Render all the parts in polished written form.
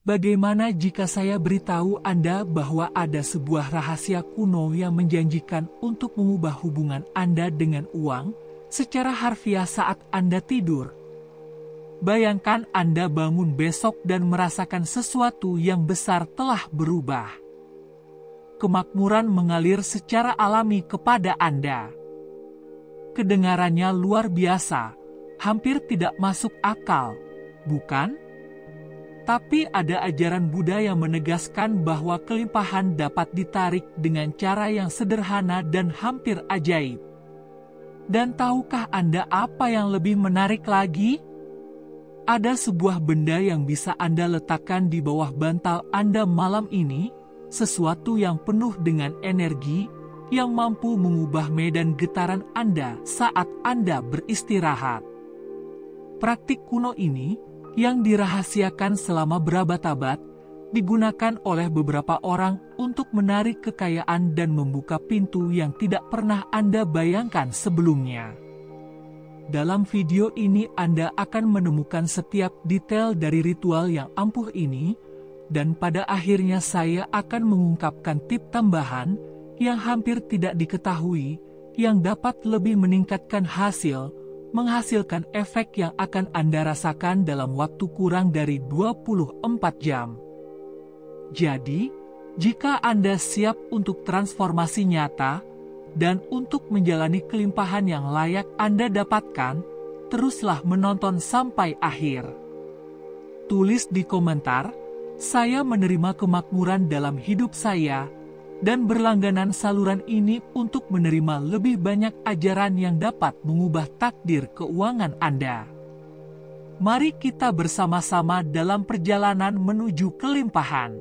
Bagaimana jika saya beritahu Anda bahwa ada sebuah rahasia kuno yang menjanjikan untuk mengubah hubungan Anda dengan uang secara harfiah saat Anda tidur? Bayangkan Anda bangun besok dan merasakan sesuatu yang besar telah berubah. Kemakmuran mengalir secara alami kepada Anda. Kedengarannya luar biasa, hampir tidak masuk akal, bukan? Tapi ada ajaran Buddha yang menegaskan bahwa kelimpahan dapat ditarik dengan cara yang sederhana dan hampir ajaib. Dan tahukah Anda apa yang lebih menarik lagi? Ada sebuah benda yang bisa Anda letakkan di bawah bantal Anda malam ini, sesuatu yang penuh dengan energi yang mampu mengubah medan getaran Anda saat Anda beristirahat. Praktik kuno ini yang dirahasiakan selama berabad-abad, digunakan oleh beberapa orang untuk menarik kekayaan dan membuka pintu yang tidak pernah Anda bayangkan sebelumnya. Dalam video ini Anda akan menemukan setiap detail dari ritual yang ampuh ini, dan pada akhirnya saya akan mengungkapkan tip tambahan yang hampir tidak diketahui, yang dapat lebih meningkatkan menghasilkan efek yang akan Anda rasakan dalam waktu kurang dari 24 jam. Jadi, jika Anda siap untuk transformasi nyata, dan untuk menjalani kelimpahan yang layak Anda dapatkan, teruslah menonton sampai akhir. Tulis di komentar, "Saya menerima kemakmuran dalam hidup saya," dan berlangganan saluran ini untuk menerima lebih banyak ajaran yang dapat mengubah takdir keuangan Anda. Mari kita bersama-sama dalam perjalanan menuju kelimpahan.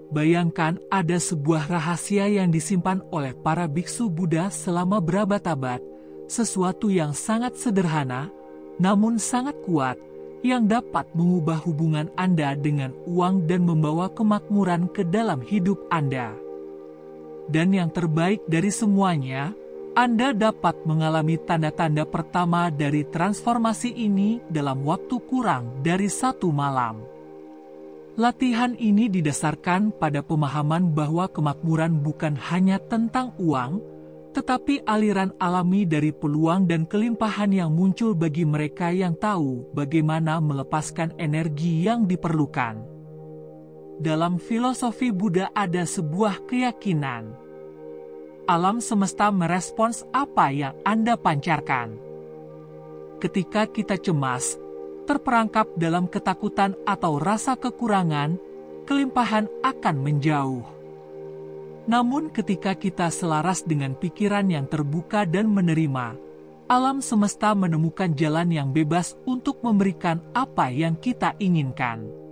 Bayangkan ada sebuah rahasia yang disimpan oleh para biksu Buddha selama berabad-abad, sesuatu yang sangat sederhana, namun sangat kuat, yang dapat mengubah hubungan Anda dengan uang dan membawa kemakmuran ke dalam hidup Anda. Dan yang terbaik dari semuanya, Anda dapat mengalami tanda-tanda pertama dari transformasi ini dalam waktu kurang dari 1 malam. Latihan ini didasarkan pada pemahaman bahwa kemakmuran bukan hanya tentang uang, tetapi aliran alami dari peluang dan kelimpahan yang muncul bagi mereka yang tahu bagaimana melepaskan energi yang diperlukan. Dalam filosofi Buddha ada sebuah keyakinan. Alam semesta merespons apa yang Anda pancarkan. Ketika kita cemas, terperangkap dalam ketakutan atau rasa kekurangan, kelimpahan akan menjauh. Namun ketika kita selaras dengan pikiran yang terbuka dan menerima, alam semesta menemukan jalan yang bebas untuk memberikan apa yang kita inginkan.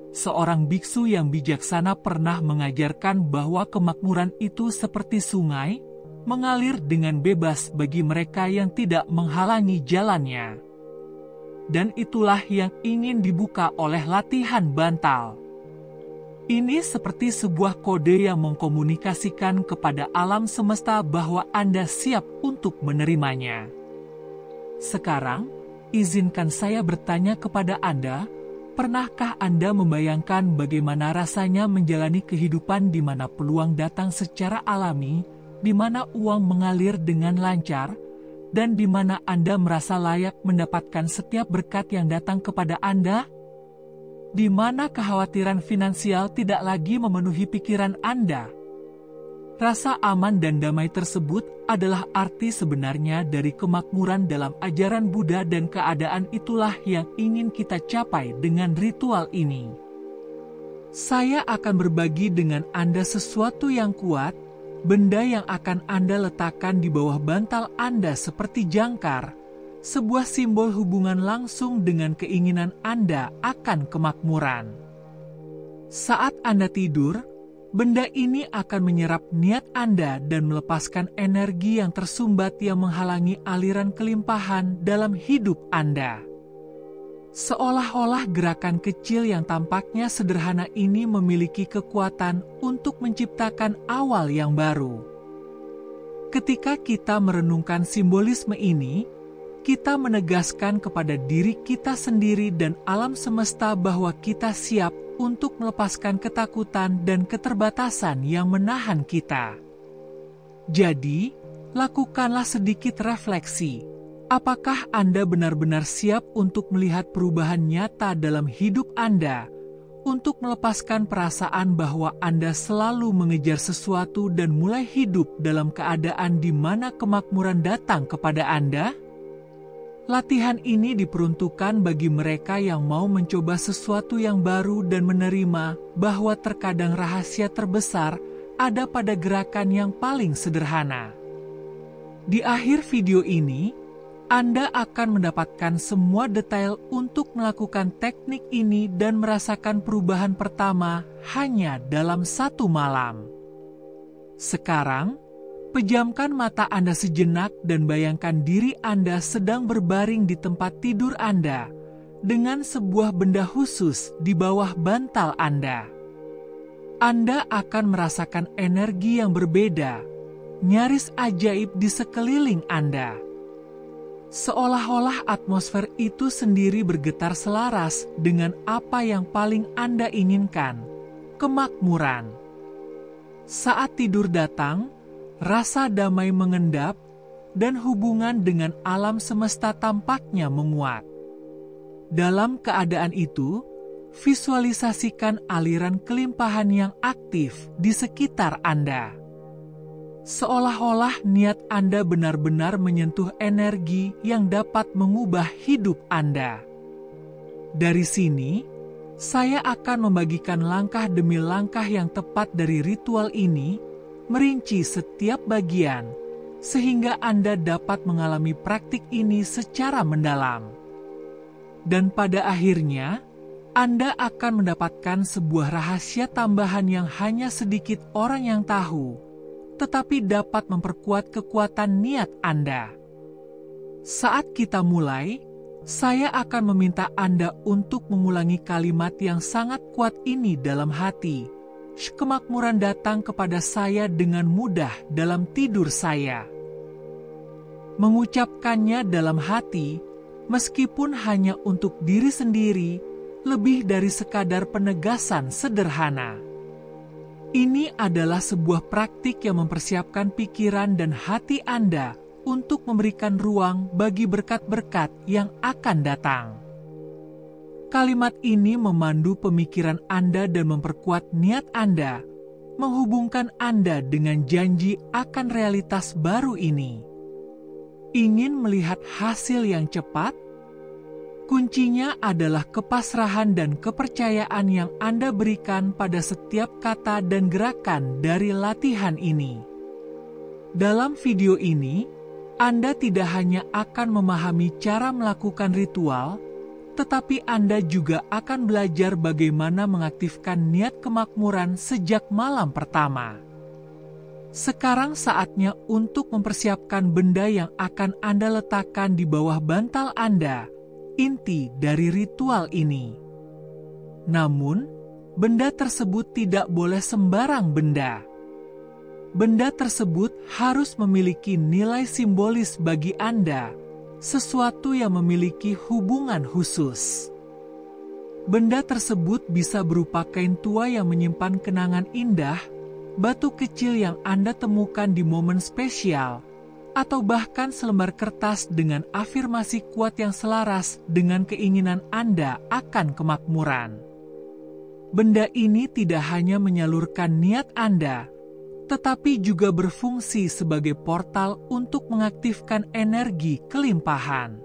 Seorang biksu yang bijaksana pernah mengajarkan bahwa kemakmuran itu seperti sungai, mengalir dengan bebas bagi mereka yang tidak menghalangi jalannya. Dan itulah yang ingin dibuka oleh latihan bantal. Ini seperti sebuah kode yang mengkomunikasikan kepada alam semesta bahwa Anda siap untuk menerimanya. Sekarang, izinkan saya bertanya kepada Anda, pernahkah Anda membayangkan bagaimana rasanya menjalani kehidupan di mana peluang datang secara alami, di mana uang mengalir dengan lancar, dan di mana Anda merasa layak mendapatkan setiap berkat yang datang kepada Anda? Di mana kekhawatiran finansial tidak lagi memenuhi pikiran Anda? Rasa aman dan damai tersebut adalah arti sebenarnya dari kemakmuran dalam ajaran Buddha, dan keadaan itulah yang ingin kita capai dengan ritual ini. Saya akan berbagi dengan Anda sesuatu yang kuat, benda yang akan Anda letakkan di bawah bantal Anda seperti jangkar, sebuah simbol hubungan langsung dengan keinginan Anda akan kemakmuran. Saat Anda tidur, benda ini akan menyerap niat Anda dan melepaskan energi yang tersumbat yang menghalangi aliran kelimpahan dalam hidup Anda. Seolah-olah gerakan kecil yang tampaknya sederhana ini memiliki kekuatan untuk menciptakan awal yang baru. Ketika kita merenungkan simbolisme ini, kita menegaskan kepada diri kita sendiri dan alam semesta bahwa kita siap untuk melepaskan ketakutan dan keterbatasan yang menahan kita. Jadi, lakukanlah sedikit refleksi. Apakah Anda benar-benar siap untuk melihat perubahan nyata dalam hidup Anda, untuk melepaskan perasaan bahwa Anda selalu mengejar sesuatu dan mulai hidup dalam keadaan di mana kemakmuran datang kepada Anda? Latihan ini diperuntukkan bagi mereka yang mau mencoba sesuatu yang baru dan menerima bahwa terkadang rahasia terbesar ada pada gerakan yang paling sederhana. Di akhir video ini, Anda akan mendapatkan semua detail untuk melakukan teknik ini dan merasakan perubahan pertama hanya dalam 1 malam. Sekarang, pejamkan mata Anda sejenak dan bayangkan diri Anda sedang berbaring di tempat tidur Anda dengan sebuah benda khusus di bawah bantal Anda. Anda akan merasakan energi yang berbeda, nyaris ajaib di sekeliling Anda. Seolah-olah atmosfer itu sendiri bergetar selaras dengan apa yang paling Anda inginkan, kemakmuran. Saat tidur datang, rasa damai mengendap, dan hubungan dengan alam semesta tampaknya menguat. Dalam keadaan itu, visualisasikan aliran kelimpahan yang aktif di sekitar Anda. Seolah-olah niat Anda benar-benar menyentuh energi yang dapat mengubah hidup Anda. Dari sini, saya akan membagikan langkah demi langkah yang tepat dari ritual ini, merinci setiap bagian, sehingga Anda dapat mengalami praktik ini secara mendalam. Dan pada akhirnya, Anda akan mendapatkan sebuah rahasia tambahan yang hanya sedikit orang yang tahu, tetapi dapat memperkuat kekuatan niat Anda. Saat kita mulai, saya akan meminta Anda untuk mengulangi kalimat yang sangat kuat ini dalam hati. Kemakmuran datang kepada saya dengan mudah dalam tidur saya. Mengucapkannya dalam hati, meskipun hanya untuk diri sendiri, lebih dari sekadar penegasan sederhana. Ini adalah sebuah praktik yang mempersiapkan pikiran dan hati Anda untuk memberikan ruang bagi berkat-berkat yang akan datang. Kalimat ini memandu pemikiran Anda dan memperkuat niat Anda, menghubungkan Anda dengan janji akan realitas baru ini. Ingin melihat hasil yang cepat? Kuncinya adalah kepasrahan dan kepercayaan yang Anda berikan pada setiap kata dan gerakan dari latihan ini. Dalam video ini, Anda tidak hanya akan memahami cara melakukan ritual, tetapi Anda juga akan belajar bagaimana mengaktifkan niat kemakmuran sejak malam pertama. Sekarang saatnya untuk mempersiapkan benda yang akan Anda letakkan di bawah bantal Anda, inti dari ritual ini. Namun, benda tersebut tidak boleh sembarang benda. Benda tersebut harus memiliki nilai simbolis bagi Anda, sesuatu yang memiliki hubungan khusus. Benda tersebut bisa berupa kain tua yang menyimpan kenangan indah, batu kecil yang Anda temukan di momen spesial, atau bahkan selembar kertas dengan afirmasi kuat yang selaras dengan keinginan Anda akan kemakmuran. Benda ini tidak hanya menyalurkan niat Anda, tetapi juga berfungsi sebagai portal untuk mengaktifkan energi kelimpahan.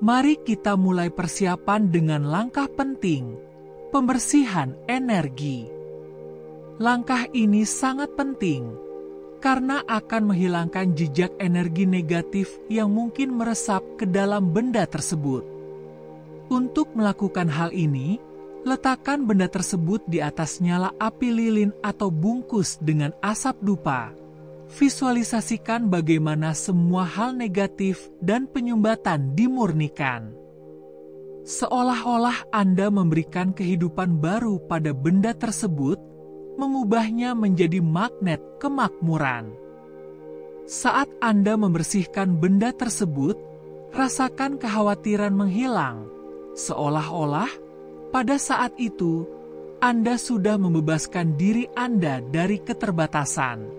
Mari kita mulai persiapan dengan langkah penting, pembersihan energi. Langkah ini sangat penting, karena akan menghilangkan jejak energi negatif yang mungkin meresap ke dalam benda tersebut. Untuk melakukan hal ini, letakkan benda tersebut di atas nyala api lilin atau bungkus dengan asap dupa. Visualisasikan bagaimana semua hal negatif dan penyumbatan dimurnikan. Seolah-olah Anda memberikan kehidupan baru pada benda tersebut, mengubahnya menjadi magnet kemakmuran. Saat Anda membersihkan benda tersebut, Rasakan kekhawatiran menghilang, seolah-olah pada saat itu Anda sudah membebaskan diri Anda dari keterbatasan.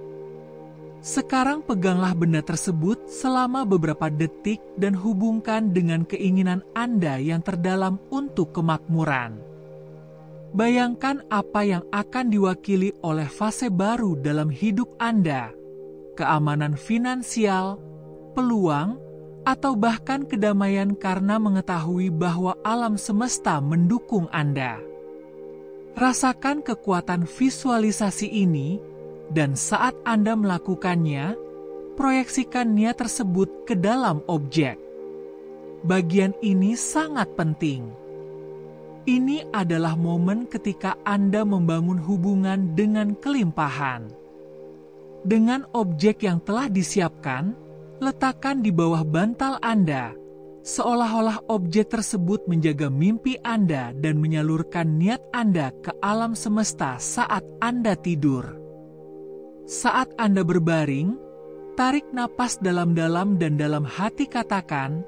Sekarang peganglah benda tersebut selama beberapa detik dan hubungkan dengan keinginan Anda yang terdalam untuk kemakmuran. Bayangkan apa yang akan diwakili oleh fase baru dalam hidup Anda, keamanan finansial, peluang, atau bahkan kedamaian karena mengetahui bahwa alam semesta mendukung Anda. Rasakan kekuatan visualisasi ini, dan saat Anda melakukannya, proyeksikan niat tersebut ke dalam objek. Bagian ini sangat penting. Ini adalah momen ketika Anda membangun hubungan dengan kelimpahan. Dengan objek yang telah disiapkan, letakkan di bawah bantal Anda, seolah-olah objek tersebut menjaga mimpi Anda dan menyalurkan niat Anda ke alam semesta saat Anda tidur. Saat Anda berbaring, tarik napas dalam-dalam dan dalam hati katakan,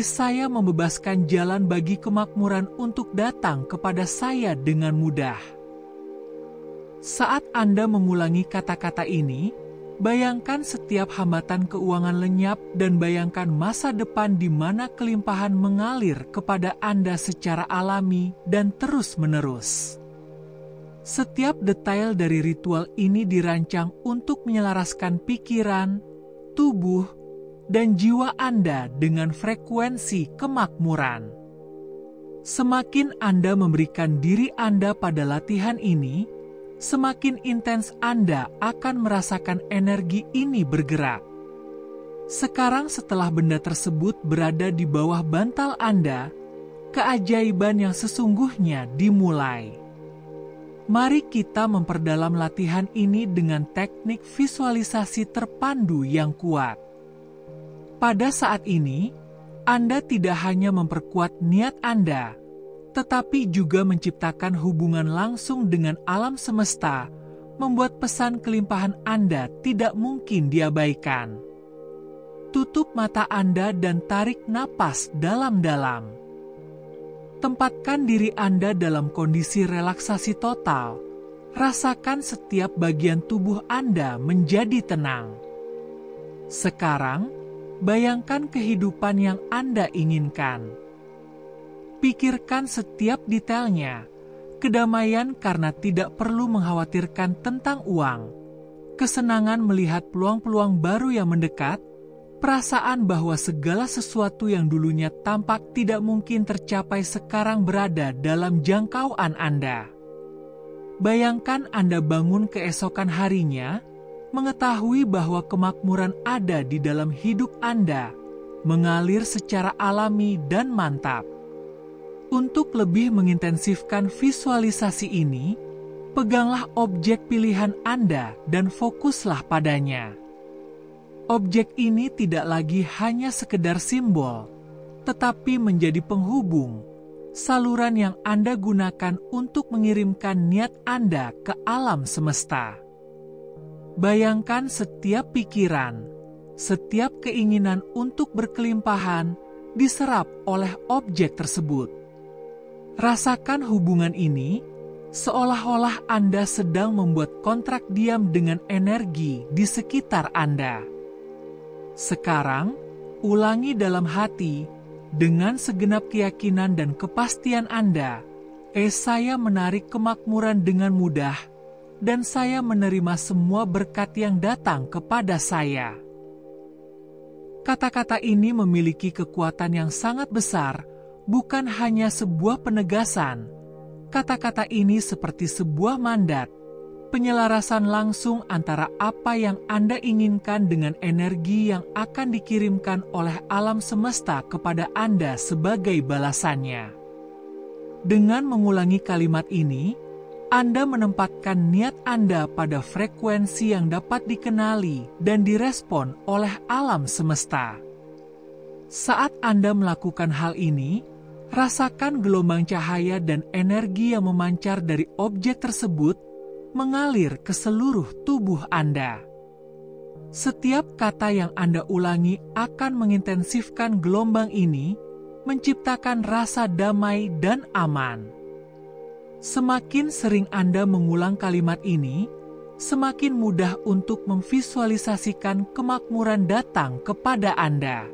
saya membebaskan jalan bagi kemakmuran untuk datang kepada saya dengan mudah. Saat Anda mengulangi kata-kata ini, bayangkan setiap hambatan keuangan lenyap dan bayangkan masa depan di mana kelimpahan mengalir kepada Anda secara alami dan terus-menerus. Setiap detail dari ritual ini dirancang untuk menyelaraskan pikiran, tubuh, dan jiwa Anda dengan frekuensi kemakmuran. Semakin Anda memberikan diri Anda pada latihan ini, semakin intens Anda akan merasakan energi ini bergerak. Sekarang setelah benda tersebut berada di bawah bantal Anda, keajaiban yang sesungguhnya dimulai. Mari kita memperdalam latihan ini dengan teknik visualisasi terpandu yang kuat. Pada saat ini, Anda tidak hanya memperkuat niat Anda, tetapi juga menciptakan hubungan langsung dengan alam semesta, membuat pesan kelimpahan Anda tidak mungkin diabaikan. Tutup mata Anda dan tarik napas dalam-dalam. Tempatkan diri Anda dalam kondisi relaksasi total. Rasakan setiap bagian tubuh Anda menjadi tenang. Sekarang, bayangkan kehidupan yang Anda inginkan. Pikirkan setiap detailnya, kedamaian karena tidak perlu mengkhawatirkan tentang uang, kesenangan melihat peluang-peluang baru yang mendekat, perasaan bahwa segala sesuatu yang dulunya tampak tidak mungkin tercapai sekarang berada dalam jangkauan Anda. Bayangkan Anda bangun keesokan harinya, mengetahui bahwa kemakmuran ada di dalam hidup Anda, mengalir secara alami dan mantap. Untuk lebih mengintensifkan visualisasi ini, peganglah objek pilihan Anda dan fokuslah padanya. Objek ini tidak lagi hanya sekedar simbol, tetapi menjadi penghubung, saluran yang Anda gunakan untuk mengirimkan niat Anda ke alam semesta. Bayangkan setiap pikiran, setiap keinginan untuk berkelimpahan diserap oleh objek tersebut. Rasakan hubungan ini, seolah-olah Anda sedang membuat kontrak diam dengan energi di sekitar Anda. Sekarang, ulangi dalam hati, dengan segenap keyakinan dan kepastian Anda, saya menarik kemakmuran dengan mudah, dan saya menerima semua berkat yang datang kepada saya. Kata-kata ini memiliki kekuatan yang sangat besar, bukan hanya sebuah penegasan. Kata-kata ini seperti sebuah mandat, penyelarasan langsung antara apa yang Anda inginkan dengan energi yang akan dikirimkan oleh alam semesta kepada Anda sebagai balasannya. Dengan mengulangi kalimat ini, Anda menempatkan niat Anda pada frekuensi yang dapat dikenali dan direspon oleh alam semesta. Saat Anda melakukan hal ini, rasakan gelombang cahaya dan energi yang memancar dari objek tersebut mengalir ke seluruh tubuh Anda. Setiap kata yang Anda ulangi akan mengintensifkan gelombang ini, menciptakan rasa damai dan aman. Semakin sering Anda mengulang kalimat ini, semakin mudah untuk memvisualisasikan kemakmuran datang kepada Anda.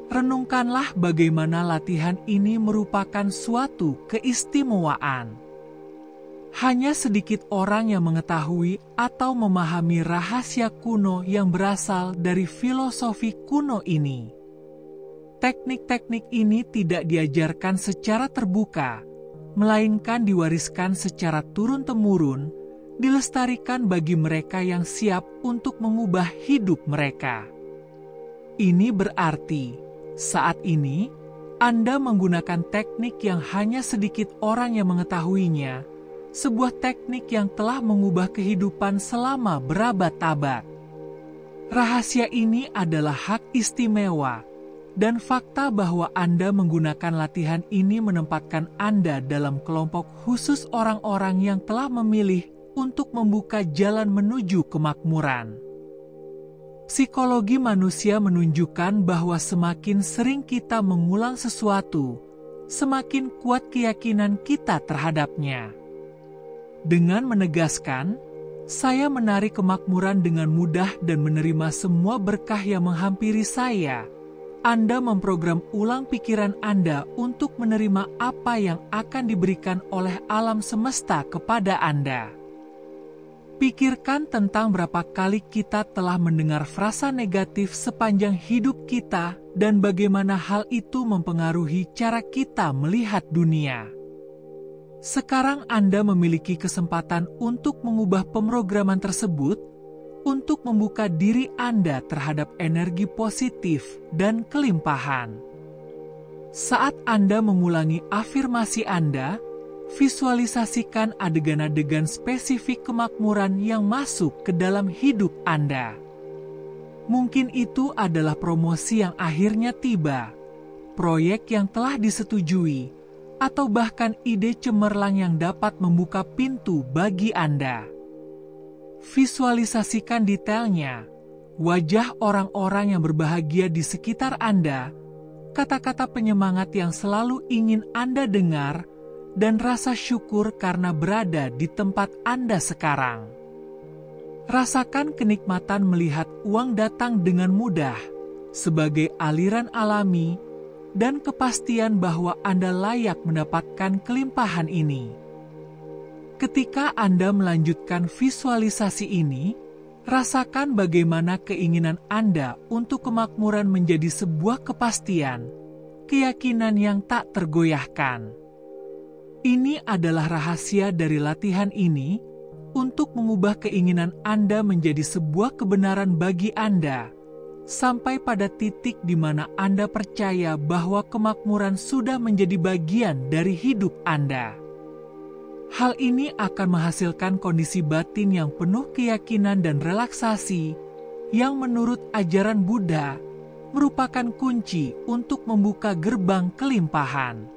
Renungkanlah bagaimana latihan ini merupakan suatu keistimewaan. Hanya sedikit orang yang mengetahui atau memahami rahasia kuno yang berasal dari filosofi kuno ini. Teknik-teknik ini tidak diajarkan secara terbuka, melainkan diwariskan secara turun-temurun, dilestarikan bagi mereka yang siap untuk mengubah hidup mereka. Ini berarti, saat ini, Anda menggunakan teknik yang hanya sedikit orang yang mengetahuinya, sebuah teknik yang telah mengubah kehidupan selama berabad-abad. Rahasia ini adalah hak istimewa, dan fakta bahwa Anda menggunakan latihan ini menempatkan Anda dalam kelompok khusus orang-orang yang telah memilih untuk membuka jalan menuju kemakmuran. Psikologi manusia menunjukkan bahwa semakin sering kita mengulang sesuatu, semakin kuat keyakinan kita terhadapnya. Dengan menegaskan, saya menarik kemakmuran dengan mudah dan menerima semua berkah yang menghampiri saya. Anda memprogram ulang pikiran Anda untuk menerima apa yang akan diberikan oleh alam semesta kepada Anda. Pikirkan tentang berapa kali kita telah mendengar frasa negatif sepanjang hidup kita dan bagaimana hal itu mempengaruhi cara kita melihat dunia. Sekarang Anda memiliki kesempatan untuk mengubah pemrograman tersebut, untuk membuka diri Anda terhadap energi positif dan kelimpahan. Saat Anda mengulangi afirmasi Anda, visualisasikan adegan-adegan spesifik kemakmuran yang masuk ke dalam hidup Anda. Mungkin itu adalah promosi yang akhirnya tiba, proyek yang telah disetujui, atau bahkan ide cemerlang yang dapat membuka pintu bagi Anda. Visualisasikan detailnya, wajah orang-orang yang berbahagia di sekitar Anda, kata-kata penyemangat yang selalu ingin Anda dengar, dan rasa syukur karena berada di tempat Anda sekarang. Rasakan kenikmatan melihat uang datang dengan mudah, sebagai aliran alami, dan kepastian bahwa Anda layak mendapatkan kelimpahan ini. Ketika Anda melanjutkan visualisasi ini, rasakan bagaimana keinginan Anda untuk kemakmuran menjadi sebuah kepastian, keyakinan yang tak tergoyahkan. Ini adalah rahasia dari latihan ini untuk mengubah keinginan Anda menjadi sebuah kebenaran bagi Anda, sampai pada titik di mana Anda percaya bahwa kemakmuran sudah menjadi bagian dari hidup Anda. Hal ini akan menghasilkan kondisi batin yang penuh keyakinan dan relaksasi, yang menurut ajaran Buddha merupakan kunci untuk membuka gerbang kelimpahan.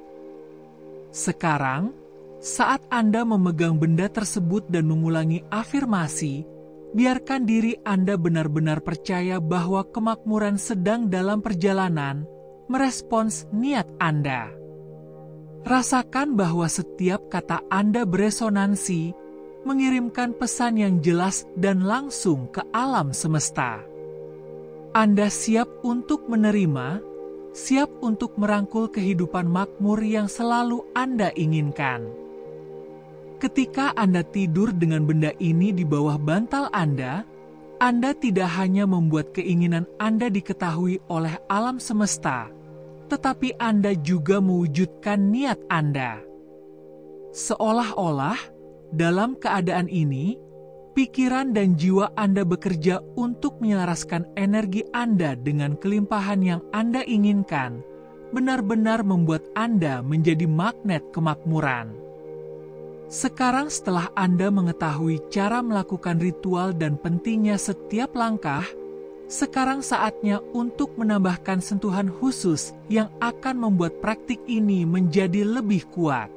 Sekarang, saat Anda memegang benda tersebut dan mengulangi afirmasi, biarkan diri Anda benar-benar percaya bahwa kemakmuran sedang dalam perjalanan merespons niat Anda. Rasakan bahwa setiap kata Anda beresonansi, mengirimkan pesan yang jelas dan langsung ke alam semesta. Anda siap untuk menerima, siap untuk merangkul kehidupan makmur yang selalu Anda inginkan. Ketika Anda tidur dengan benda ini di bawah bantal Anda tidak hanya membuat keinginan Anda diketahui oleh alam semesta, tetapi Anda juga mewujudkan niat Anda. Seolah-olah, dalam keadaan ini, pikiran dan jiwa Anda bekerja untuk menyelaraskan energi Anda dengan kelimpahan yang Anda inginkan, benar-benar membuat Anda menjadi magnet kemakmuran. Sekarang setelah Anda mengetahui cara melakukan ritual dan pentingnya setiap langkah, sekarang saatnya untuk menambahkan sentuhan khusus yang akan membuat praktik ini menjadi lebih kuat.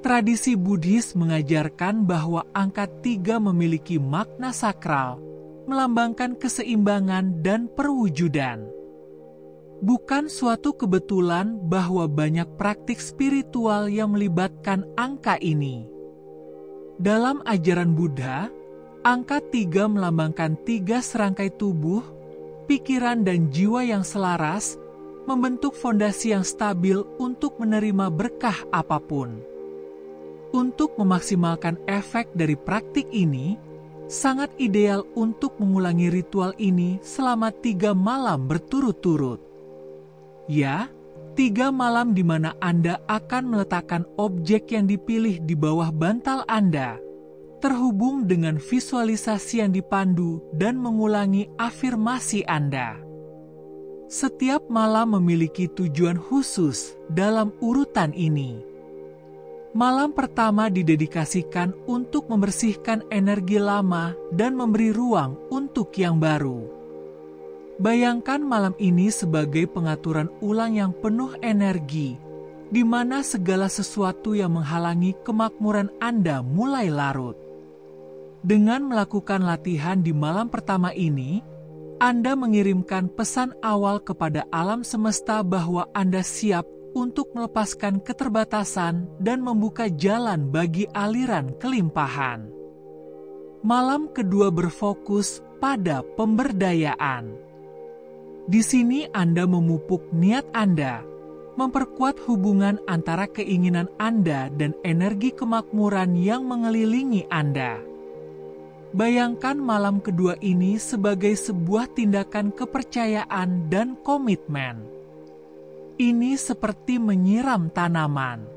Tradisi Buddhis mengajarkan bahwa angka 3 memiliki makna sakral, melambangkan keseimbangan dan perwujudan. Bukan suatu kebetulan bahwa banyak praktik spiritual yang melibatkan angka ini. Dalam ajaran Buddha, angka 3 melambangkan 3 serangkai tubuh, pikiran dan jiwa yang selaras, membentuk fondasi yang stabil untuk menerima berkah apapun. Untuk memaksimalkan efek dari praktik ini, sangat ideal untuk mengulangi ritual ini selama 3 malam berturut-turut. Ya, 3 malam di mana Anda akan meletakkan objek yang dipilih di bawah bantal Anda, terhubung dengan visualisasi yang dipandu dan mengulangi afirmasi Anda. Setiap malam memiliki tujuan khusus dalam urutan ini. Malam pertama didedikasikan untuk membersihkan energi lama dan memberi ruang untuk yang baru. Bayangkan malam ini sebagai pengaturan ulang yang penuh energi, di mana segala sesuatu yang menghalangi kemakmuran Anda mulai larut. Dengan melakukan latihan di malam pertama ini, Anda mengirimkan pesan awal kepada alam semesta bahwa Anda siap untuk melepaskan keterbatasan dan membuka jalan bagi aliran kelimpahan. Malam kedua berfokus pada pemberdayaan. Di sini Anda memupuk niat Anda, memperkuat hubungan antara keinginan Anda dan energi kemakmuran yang mengelilingi Anda. Bayangkan malam kedua ini sebagai sebuah tindakan kepercayaan dan komitmen. Ini seperti menyiram tanaman.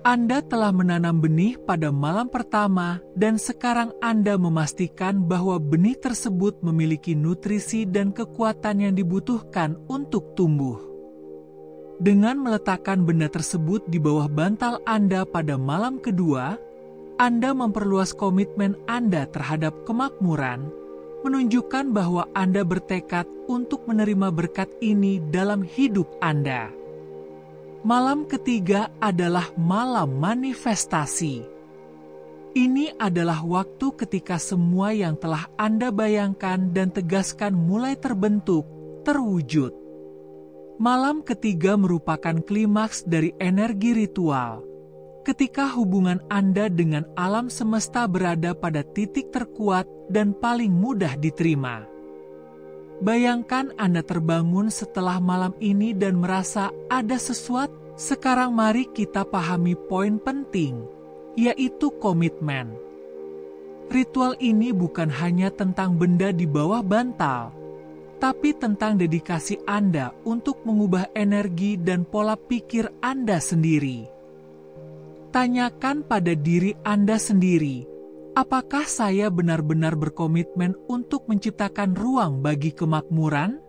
Anda telah menanam benih pada malam pertama dan sekarang Anda memastikan bahwa benih tersebut memiliki nutrisi dan kekuatan yang dibutuhkan untuk tumbuh. Dengan meletakkan benda tersebut di bawah bantal Anda pada malam kedua, Anda memperluas komitmen Anda terhadap kemakmuran, menunjukkan bahwa Anda bertekad untuk menerima berkat ini dalam hidup Anda. Malam ketiga adalah malam manifestasi. Ini adalah waktu ketika semua yang telah Anda bayangkan dan tegaskan mulai terbentuk, terwujud. Malam ketiga merupakan klimaks dari energi ritual, ketika hubungan Anda dengan alam semesta berada pada titik terkuat dan paling mudah diterima. Bayangkan Anda terbangun setelah malam ini dan merasa ada sesuatu. Sekarang mari kita pahami poin penting, yaitu komitmen. Ritual ini bukan hanya tentang benda di bawah bantal, tapi tentang dedikasi Anda untuk mengubah energi dan pola pikir Anda sendiri. Tanyakan pada diri Anda sendiri, apakah saya benar-benar berkomitmen untuk menciptakan ruang bagi kemakmuran?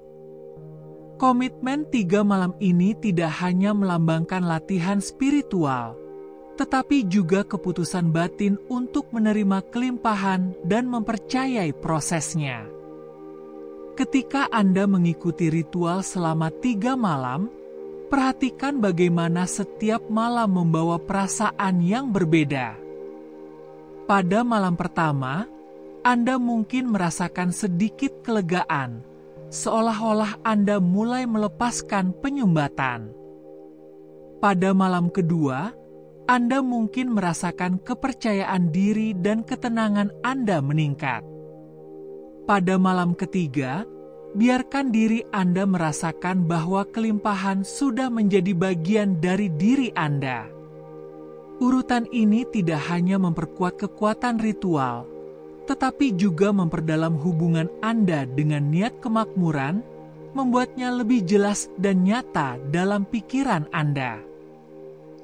Komitmen 3 malam ini tidak hanya melambangkan latihan spiritual, tetapi juga keputusan batin untuk menerima kelimpahan dan mempercayai prosesnya. Ketika Anda mengikuti ritual selama 3 malam, perhatikan bagaimana setiap malam membawa perasaan yang berbeda. Pada malam pertama, Anda mungkin merasakan sedikit kelegaan, seolah-olah Anda mulai melepaskan penyumbatan. Pada malam kedua, Anda mungkin merasakan kepercayaan diri dan ketenangan Anda meningkat. Pada malam ketiga, biarkan diri Anda merasakan bahwa kelimpahan sudah menjadi bagian dari diri Anda. Urutan ini tidak hanya memperkuat kekuatan ritual, tetapi juga memperdalam hubungan Anda dengan niat kemakmuran, membuatnya lebih jelas dan nyata dalam pikiran Anda.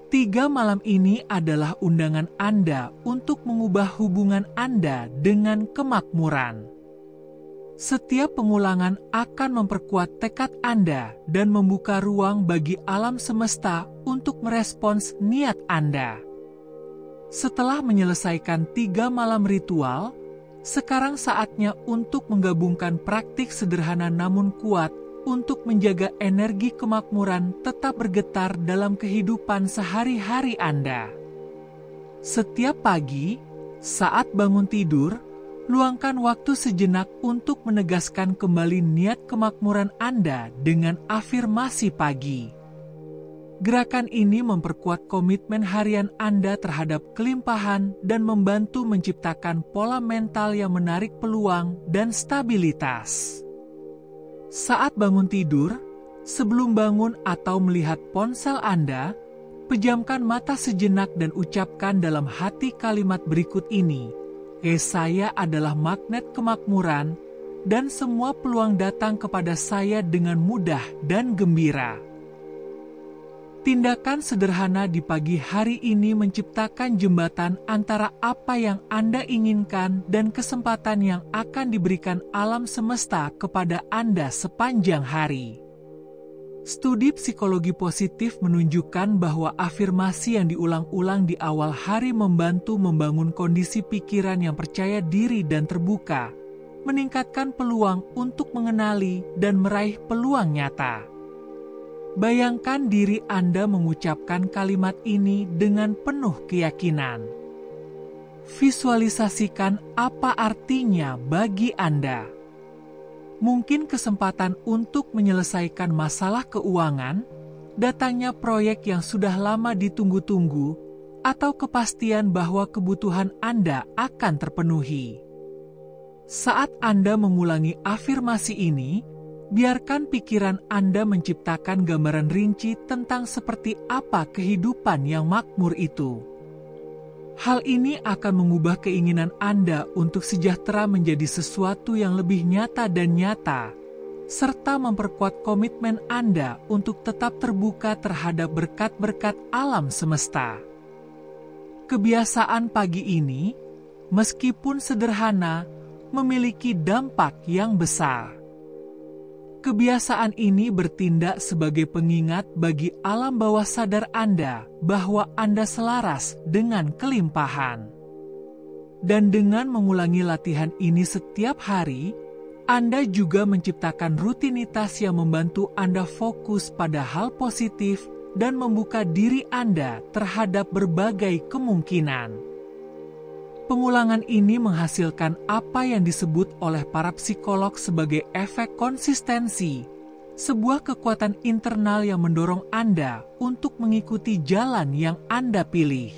3 malam ini adalah undangan Anda untuk mengubah hubungan Anda dengan kemakmuran. Setiap pengulangan akan memperkuat tekad Anda dan membuka ruang bagi alam semesta untuk merespons niat Anda. Setelah menyelesaikan 3 malam ritual, sekarang saatnya untuk menggabungkan praktik sederhana namun kuat untuk menjaga energi kemakmuran tetap bergetar dalam kehidupan sehari-hari Anda. Setiap pagi, saat bangun tidur, Luangkan waktu sejenak untuk menegaskan kembali niat kemakmuran Anda dengan afirmasi pagi. Gerakan ini memperkuat komitmen harian Anda terhadap kelimpahan dan membantu menciptakan pola mental yang menarik peluang dan stabilitas. Saat bangun tidur, sebelum bangun atau melihat ponsel Anda, pejamkan mata sejenak dan ucapkan dalam hati kalimat berikut ini. Saya adalah magnet kemakmuran, dan semua peluang datang kepada saya dengan mudah dan gembira. Tindakan sederhana di pagi hari ini menciptakan jembatan antara apa yang Anda inginkan dan kesempatan yang akan diberikan alam semesta kepada Anda sepanjang hari. Studi psikologi positif menunjukkan bahwa afirmasi yang diulang-ulang di awal hari membantu membangun kondisi pikiran yang percaya diri dan terbuka, meningkatkan peluang untuk mengenali dan meraih peluang nyata. Bayangkan diri Anda mengucapkan kalimat ini dengan penuh keyakinan. Visualisasikan apa artinya bagi Anda. Mungkin kesempatan untuk menyelesaikan masalah keuangan, datangnya proyek yang sudah lama ditunggu-tunggu, atau kepastian bahwa kebutuhan Anda akan terpenuhi. Saat Anda mengulangi afirmasi ini, biarkan pikiran Anda menciptakan gambaran rinci tentang seperti apa kehidupan yang makmur itu. Hal ini akan mengubah keinginan Anda untuk sejahtera menjadi sesuatu yang lebih nyata dan nyata, serta memperkuat komitmen Anda untuk tetap terbuka terhadap berkat-berkat alam semesta. Kebiasaan pagi ini, meskipun sederhana, memiliki dampak yang besar. Kebiasaan ini bertindak sebagai pengingat bagi alam bawah sadar Anda bahwa Anda selaras dengan kelimpahan. Dan dengan mengulangi latihan ini setiap hari, Anda juga menciptakan rutinitas yang membantu Anda fokus pada hal positif dan membuka diri Anda terhadap berbagai kemungkinan. Pengulangan ini menghasilkan apa yang disebut oleh para psikolog sebagai efek konsistensi, sebuah kekuatan internal yang mendorong Anda untuk mengikuti jalan yang Anda pilih.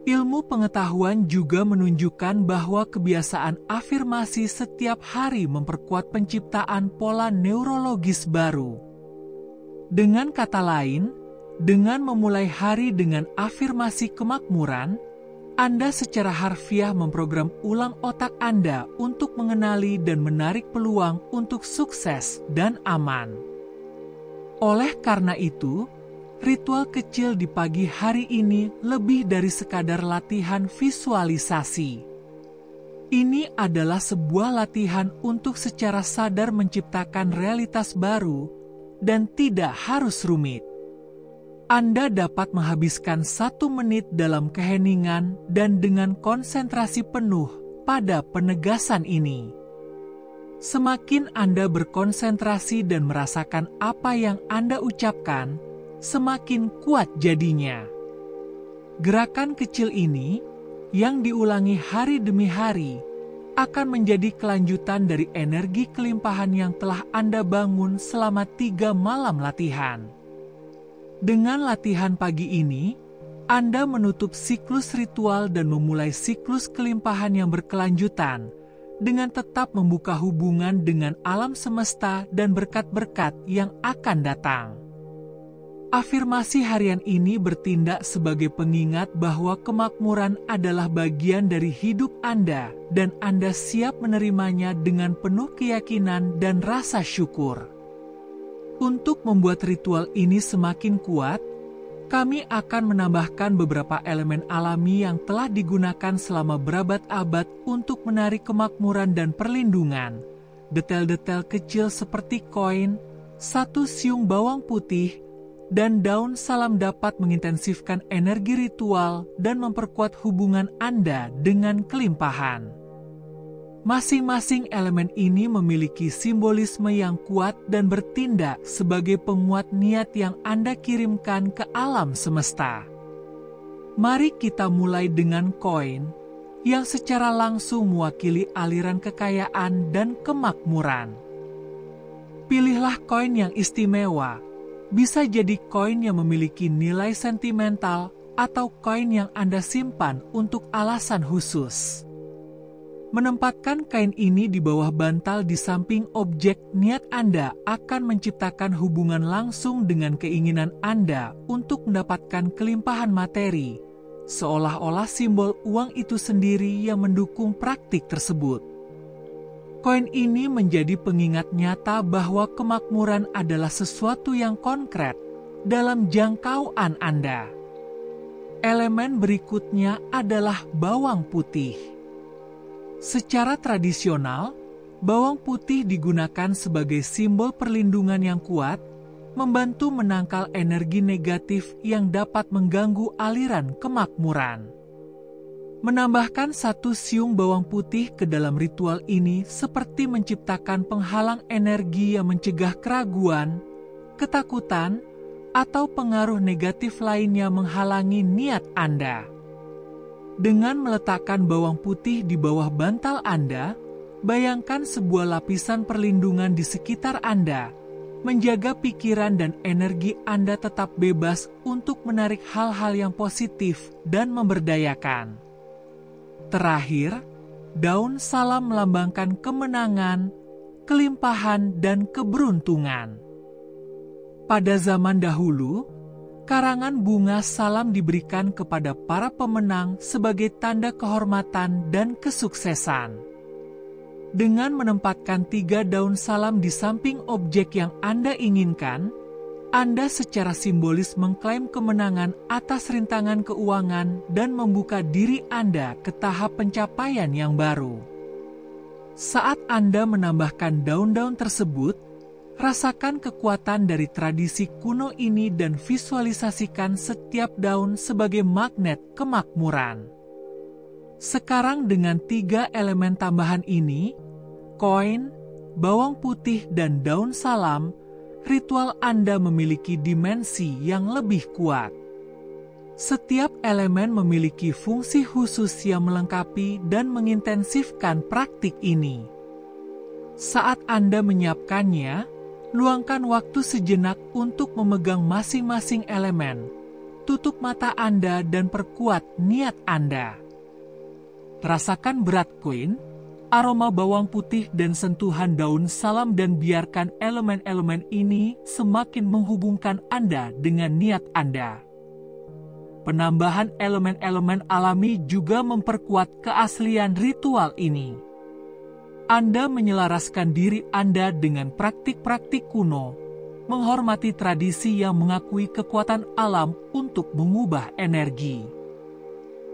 Ilmu pengetahuan juga menunjukkan bahwa kebiasaan afirmasi setiap hari memperkuat penciptaan pola neurologis baru. Dengan kata lain, dengan memulai hari dengan afirmasi kemakmuran, Anda secara harfiah memprogram ulang otak Anda untuk mengenali dan menarik peluang untuk sukses dan aman. Oleh karena itu, ritual kecil di pagi hari ini lebih dari sekadar latihan visualisasi. Ini adalah sebuah latihan untuk secara sadar menciptakan realitas baru dan tidak harus rumit. Anda dapat menghabiskan 1 menit dalam keheningan dan dengan konsentrasi penuh pada penegasan ini. Semakin Anda berkonsentrasi dan merasakan apa yang Anda ucapkan, semakin kuat jadinya. Gerakan kecil ini, yang diulangi hari demi hari, akan menjadi kelanjutan dari energi kelimpahan yang telah Anda bangun selama 3 malam latihan. Dengan latihan pagi ini, Anda menutup siklus ritual dan memulai siklus kelimpahan yang berkelanjutan dengan tetap membuka hubungan dengan alam semesta dan berkat-berkat yang akan datang. Afirmasi harian ini bertindak sebagai pengingat bahwa kemakmuran adalah bagian dari hidup Anda dan Anda siap menerimanya dengan penuh keyakinan dan rasa syukur. Untuk membuat ritual ini semakin kuat, kami akan menambahkan beberapa elemen alami yang telah digunakan selama berabad-abad untuk menarik kemakmuran dan perlindungan. Detail-detail kecil seperti koin, 1 siung bawang putih, dan daun salam dapat mengintensifkan energi ritual dan memperkuat hubungan Anda dengan kelimpahan. Masing-masing elemen ini memiliki simbolisme yang kuat dan bertindak sebagai penguat niat yang Anda kirimkan ke alam semesta. Mari kita mulai dengan koin, yang secara langsung mewakili aliran kekayaan dan kemakmuran. Pilihlah koin yang istimewa, bisa jadi koin yang memiliki nilai sentimental atau koin yang Anda simpan untuk alasan khusus. Menempatkan kain ini di bawah bantal di samping objek niat Anda akan menciptakan hubungan langsung dengan keinginan Anda untuk mendapatkan kelimpahan materi, seolah-olah simbol uang itu sendiri yang mendukung praktik tersebut. Koin ini menjadi pengingat nyata bahwa kemakmuran adalah sesuatu yang konkret dalam jangkauan Anda. Elemen berikutnya adalah bawang putih. Secara tradisional, bawang putih digunakan sebagai simbol perlindungan yang kuat, membantu menangkal energi negatif yang dapat mengganggu aliran kemakmuran. Menambahkan 1 siung bawang putih ke dalam ritual ini seperti menciptakan penghalang energi yang mencegah keraguan, ketakutan, atau pengaruh negatif lainnya menghalangi niat Anda. Dengan meletakkan bawang putih di bawah bantal Anda, bayangkan sebuah lapisan perlindungan di sekitar Anda, menjaga pikiran dan energi Anda tetap bebas untuk menarik hal-hal yang positif dan memberdayakan. Terakhir, daun salam melambangkan kemenangan, kelimpahan, dan keberuntungan. Pada zaman dahulu, karangan bunga salam diberikan kepada para pemenang sebagai tanda kehormatan dan kesuksesan. Dengan menempatkan 3 daun salam di samping objek yang Anda inginkan, Anda secara simbolis mengklaim kemenangan atas rintangan keuangan dan membuka diri Anda ke tahap pencapaian yang baru. Saat Anda menambahkan daun-daun tersebut, rasakan kekuatan dari tradisi kuno ini dan visualisasikan setiap daun sebagai magnet kemakmuran. Sekarang dengan 3 elemen tambahan ini, koin, bawang putih, dan daun salam, ritual Anda memiliki dimensi yang lebih kuat. Setiap elemen memiliki fungsi khusus yang melengkapi dan mengintensifkan praktik ini. Saat Anda menyiapkannya, luangkan waktu sejenak untuk memegang masing-masing elemen, tutup mata Anda dan perkuat niat Anda. Rasakan berat koin, aroma bawang putih dan sentuhan daun salam dan biarkan elemen-elemen ini semakin menghubungkan Anda dengan niat Anda. Penambahan elemen-elemen alami juga memperkuat keaslian ritual ini. Anda menyelaraskan diri Anda dengan praktik-praktik kuno, menghormati tradisi yang mengakui kekuatan alam untuk mengubah energi.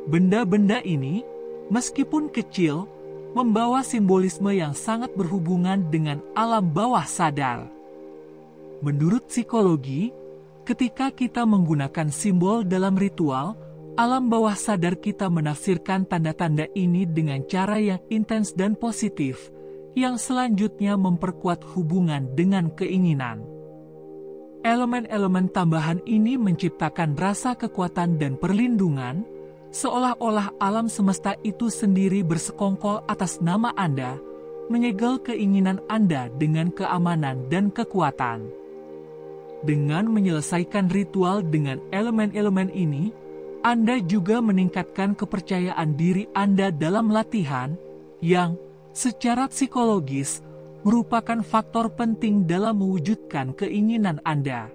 Benda-benda ini, meskipun kecil, membawa simbolisme yang sangat berhubungan dengan alam bawah sadar. Menurut psikologi, ketika kita menggunakan simbol dalam ritual, alam bawah sadar kita menafsirkan tanda-tanda ini dengan cara yang intens dan positif, yang selanjutnya memperkuat hubungan dengan keinginan. Elemen-elemen tambahan ini menciptakan rasa kekuatan dan perlindungan, seolah-olah alam semesta itu sendiri bersekongkol atas nama Anda, menyegel keinginan Anda dengan keamanan dan kekuatan. Dengan menyelesaikan ritual dengan elemen-elemen ini, Anda juga meningkatkan kepercayaan diri Anda dalam latihan yang, secara psikologis, merupakan faktor penting dalam mewujudkan keinginan Anda.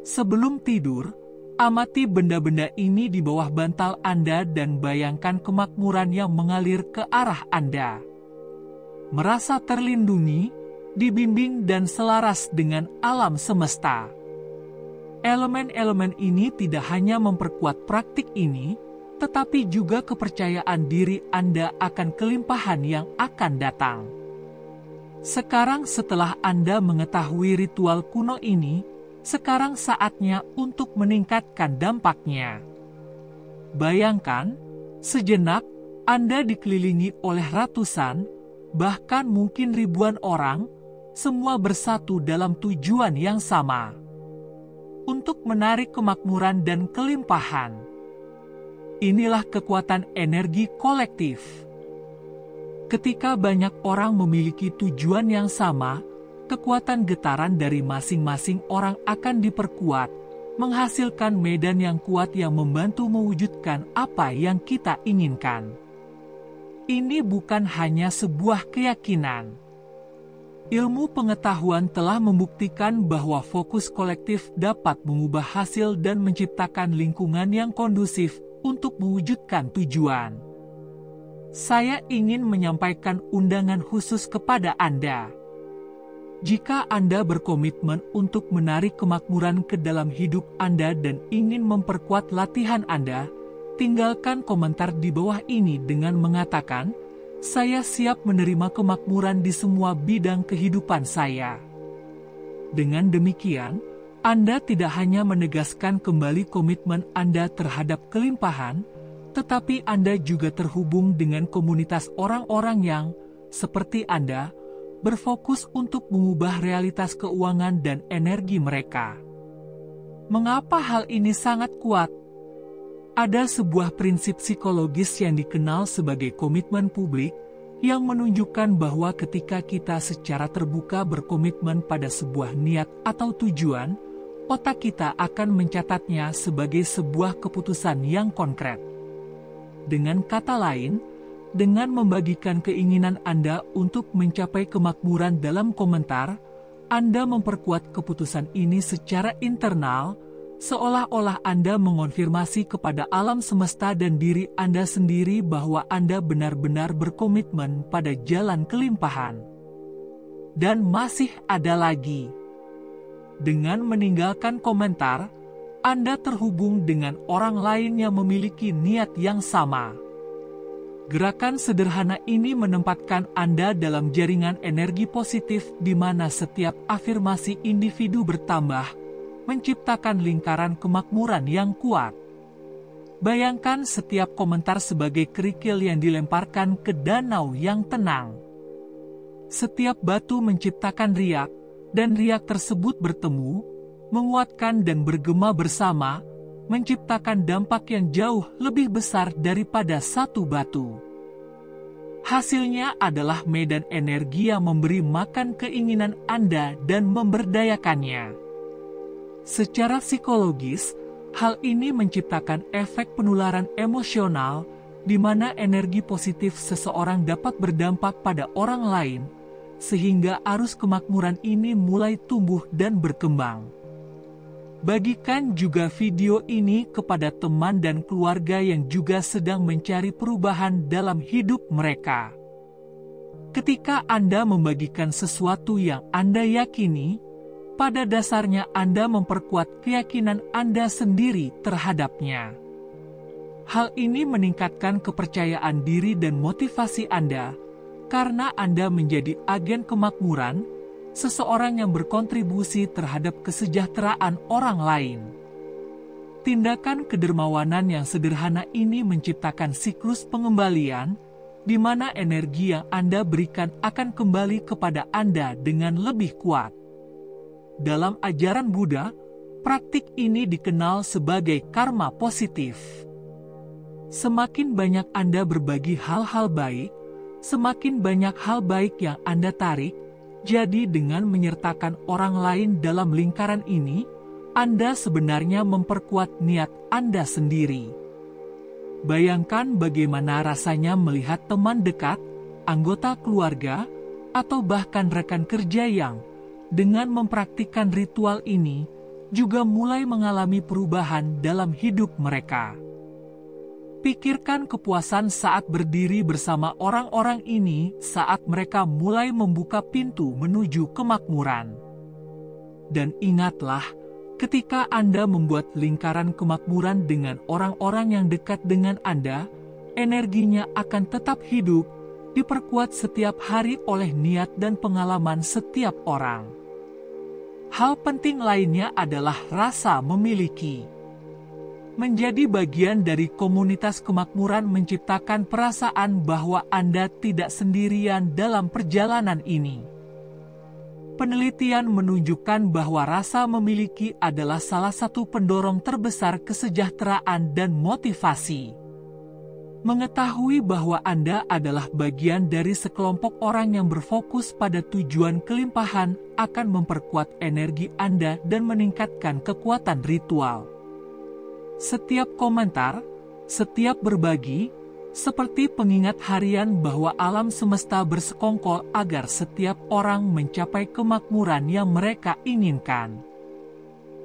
Sebelum tidur, amati benda-benda ini di bawah bantal Anda dan bayangkan kemakmuran yang mengalir ke arah Anda. Merasa terlindungi, dibimbing dan selaras dengan alam semesta. Elemen-elemen ini tidak hanya memperkuat praktik ini, tetapi juga kepercayaan diri Anda akan kelimpahan yang akan datang. Sekarang setelah Anda mengetahui ritual kuno ini, sekarang saatnya untuk meningkatkan dampaknya. Bayangkan, sejenak Anda dikelilingi oleh ratusan, bahkan mungkin ribuan orang, semua bersatu dalam tujuan yang sama, untuk menarik kemakmuran dan kelimpahan. Inilah kekuatan energi kolektif. Ketika banyak orang memiliki tujuan yang sama, kekuatan getaran dari masing-masing orang akan diperkuat, menghasilkan medan yang kuat yang membantu mewujudkan apa yang kita inginkan. Ini bukan hanya sebuah keyakinan. Ilmu pengetahuan telah membuktikan bahwa fokus kolektif dapat mengubah hasil dan menciptakan lingkungan yang kondusif untuk mewujudkan tujuan. Saya ingin menyampaikan undangan khusus kepada Anda. Jika Anda berkomitmen untuk menarik kemakmuran ke dalam hidup Anda dan ingin memperkuat latihan Anda, tinggalkan komentar di bawah ini dengan mengatakan, "Saya siap menerima kemakmuran di semua bidang kehidupan saya." Dengan demikian, Anda tidak hanya menegaskan kembali komitmen Anda terhadap kelimpahan, tetapi Anda juga terhubung dengan komunitas orang-orang yang, seperti Anda, berfokus untuk mengubah realitas keuangan dan energi mereka. Mengapa hal ini sangat kuat? Ada sebuah prinsip psikologis yang dikenal sebagai komitmen publik, yang menunjukkan bahwa ketika kita secara terbuka berkomitmen pada sebuah niat atau tujuan, otak kita akan mencatatnya sebagai sebuah keputusan yang konkret. Dengan kata lain, dengan membagikan keinginan Anda untuk mencapai kemakmuran dalam komentar, Anda memperkuat keputusan ini secara internal, seolah-olah Anda mengonfirmasi kepada alam semesta dan diri Anda sendiri bahwa Anda benar-benar berkomitmen pada jalan kelimpahan. Dan masih ada lagi. Dengan meninggalkan komentar, Anda terhubung dengan orang lain yang memiliki niat yang sama. Gerakan sederhana ini menempatkan Anda dalam jaringan energi positif di mana setiap afirmasi individu bertambah, menciptakan lingkaran kemakmuran yang kuat. Bayangkan setiap komentar sebagai kerikil yang dilemparkan ke danau yang tenang. Setiap batu menciptakan riak, dan riak tersebut bertemu, menguatkan dan bergema bersama, menciptakan dampak yang jauh lebih besar daripada satu batu. Hasilnya adalah medan energi yang memberi makan keinginan Anda dan memberdayakannya. Secara psikologis, hal ini menciptakan efek penularan emosional, di mana energi positif seseorang dapat berdampak pada orang lain, sehingga arus kemakmuran ini mulai tumbuh dan berkembang. Bagikan juga video ini kepada teman dan keluarga yang juga sedang mencari perubahan dalam hidup mereka. Ketika Anda membagikan sesuatu yang Anda yakini, pada dasarnya Anda memperkuat keyakinan Anda sendiri terhadapnya. Hal ini meningkatkan kepercayaan diri dan motivasi Anda, karena Anda menjadi agen kemakmuran, seseorang yang berkontribusi terhadap kesejahteraan orang lain. Tindakan kedermawanan yang sederhana ini menciptakan siklus pengembalian, di mana energi yang Anda berikan akan kembali kepada Anda dengan lebih kuat. Dalam ajaran Buddha, praktik ini dikenal sebagai karma positif. Semakin banyak Anda berbagi hal-hal baik, semakin banyak hal baik yang Anda tarik. Jadi dengan menyertakan orang lain dalam lingkaran ini, Anda sebenarnya memperkuat niat Anda sendiri. Bayangkan bagaimana rasanya melihat teman dekat, anggota keluarga, atau bahkan rekan kerja yang, dengan mempraktikkan ritual ini, juga mulai mengalami perubahan dalam hidup mereka. Pikirkan kepuasan saat berdiri bersama orang-orang ini saat mereka mulai membuka pintu menuju kemakmuran. Dan ingatlah, ketika Anda membuat lingkaran kemakmuran dengan orang-orang yang dekat dengan Anda, energinya akan tetap hidup, diperkuat setiap hari oleh niat dan pengalaman setiap orang. Hal penting lainnya adalah rasa memiliki. Menjadi bagian dari komunitas kemakmuran menciptakan perasaan bahwa Anda tidak sendirian dalam perjalanan ini. Penelitian menunjukkan bahwa rasa memiliki adalah salah satu pendorong terbesar kesejahteraan dan motivasi. Mengetahui bahwa Anda adalah bagian dari sekelompok orang yang berfokus pada tujuan kelimpahan akan memperkuat energi Anda dan meningkatkan kekuatan ritual. Setiap komentar, setiap berbagi, seperti pengingat harian bahwa alam semesta bersekongkol agar setiap orang mencapai kemakmuran yang mereka inginkan.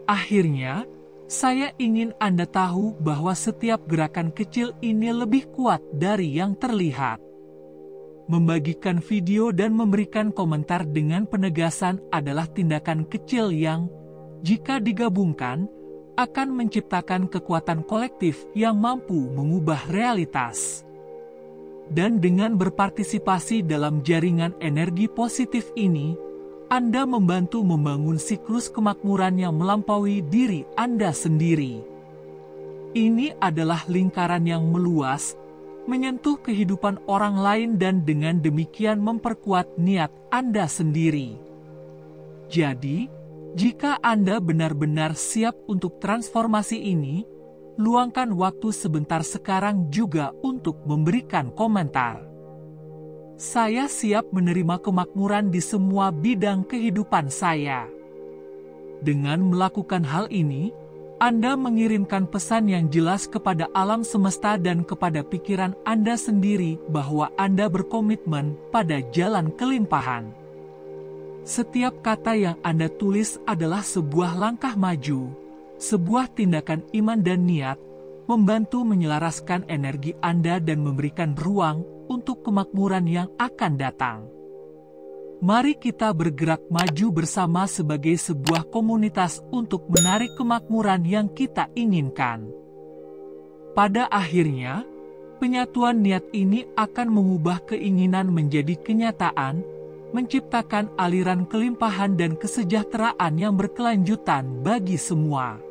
Akhirnya, saya ingin Anda tahu bahwa setiap gerakan kecil ini lebih kuat dari yang terlihat. Membagikan video dan memberikan komentar dengan penegasan adalah tindakan kecil yang, jika digabungkan, akan menciptakan kekuatan kolektif yang mampu mengubah realitas. Dan dengan berpartisipasi dalam jaringan energi positif ini, Anda membantu membangun siklus kemakmuran yang melampaui diri Anda sendiri. Ini adalah lingkaran yang meluas, menyentuh kehidupan orang lain dan dengan demikian memperkuat niat Anda sendiri. Jadi, jika Anda benar-benar siap untuk transformasi ini, luangkan waktu sebentar sekarang juga untuk memberikan komentar. Saya siap menerima kemakmuran di semua bidang kehidupan saya. Dengan melakukan hal ini, Anda mengirimkan pesan yang jelas kepada alam semesta dan kepada pikiran Anda sendiri bahwa Anda berkomitmen pada jalan kelimpahan. Setiap kata yang Anda tulis adalah sebuah langkah maju, sebuah tindakan iman dan niat, membantu menyelaraskan energi Anda dan memberikan ruang untuk kemakmuran yang akan datang. Mari kita bergerak maju bersama sebagai sebuah komunitas untuk menarik kemakmuran yang kita inginkan. Pada akhirnya, penyatuan niat ini akan mengubah keinginan menjadi kenyataan, menciptakan aliran kelimpahan dan kesejahteraan yang berkelanjutan bagi semua.